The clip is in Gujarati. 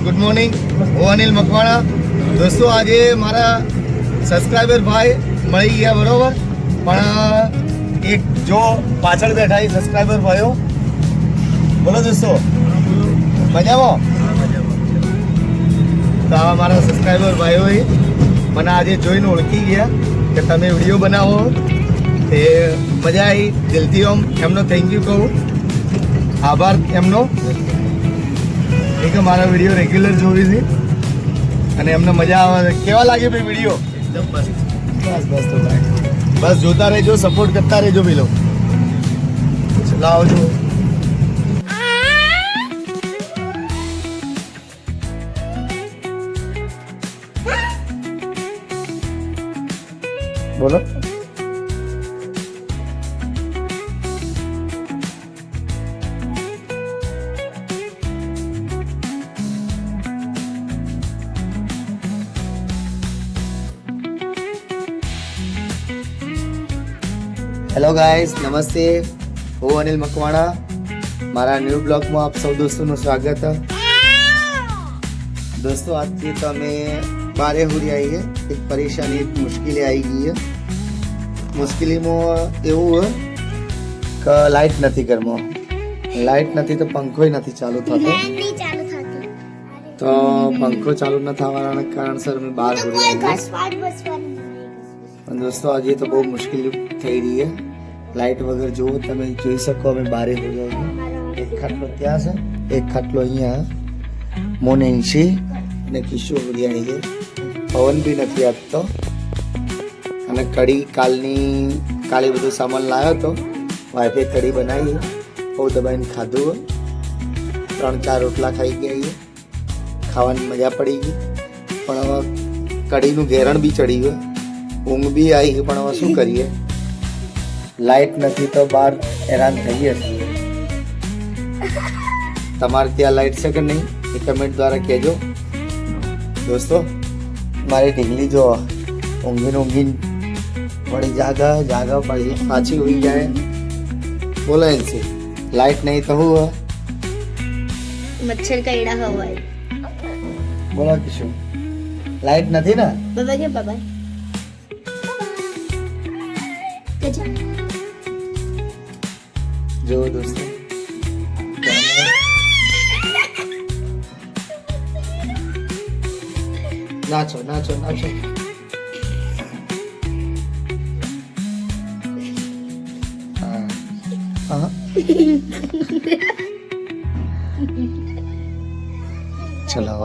Good morning. હું અનિલ મકવાણા. દોસ્તો આજે મારા સબસ્ક્રાઈબર ભાઈ મળી ગયા બરોબર, પણ એક જો પાછળ બેઠા એ સબસ્ક્રાઈબર ભાઈઓ, બોલો દોસ્તો મજામાં? તો આ મારા સબસ્ક્રાઈબર ભાઈઓએ મને આજે જોઈને ઓળખી ગયા કે તમે વિડીયો બનાવો, તે મજા આવી. દિલથી એમનો થેન્ક યુ કહું, આભાર એમનો કે મારા વિડીયો રેગ્યુલર જોવી છે અને એમને મજા આવે. કેવા લાગે ભાઈ વિડીયો? બસ બસ તો ભાઈ બસ જોતા રહેજો, સપોર્ટ કરતા રહેજો પેલો. ચલો આવજો. બોલો. હેલો ગાઈસ, નમસ્તે. હું અનિલ મકવાણા. મારા ન્યૂ બ્લોગમાં આપ સૌ દોસ્તોનું સ્વાગત. દોસ્તો આજથી તો અમે બારે હુરી આવી છે. એક પરેશાની, એક મુશ્કેલી આવી ગઈ છે. મુશ્કેલીમાં એવું કે લાઇટ નથી ઘરમાં. લાઇટ નથી તો પંખોય નથી ચાલુ થતો. તો પંખો ચાલુ ન થવાના કારણસર અમે બહાર હુરી આવી. પણ દોસ્તો આજે તો બહુ મુશ્કેલી થઈ રહી છે. લાઇટ વગર જુઓ તમે જોઈ શકો અમે બારે હુરી. એક ખાટલો ત્યાં છે, એક ખાટલો અહીંયા મોનેન્સી અને કિશો હુરી આવી છે. પવન બી નથી આપતો. અને કઢી કાલે બધું સામાન લાવ્યો હતો. વાઈફે કઢી બનાવી, બહુ દબાઈને ખાધું. 3-4 રોટલા ખાઈ ગયા. ખાવાની મજા પડી ગઈ. પણ હવે કઢીનું ઘેરણ બી ચડી ગયું, ઊંઘ બી આવી. પણ હવે શું કરીએ, લાઇટ નથી તો બહાર હેરાન થઈએ છીએ. તમારે ત્યાં લાઇટ છે કે નહીં એ કમેન્ટ દ્વારા કહેજો. દોસ્તો મારી ઢીંગલી જો ઊંઘીને વળી જાગા પડી પાછી ઉઈ જાય. બોલાય છે લાઇટ નહીં તો હું મચ્છર કઈડા હવાય. બોલો કે શું લાઇટ નથી ને? બાબા કે બાબા જો દોસ્તો નાચો. હા ચલો.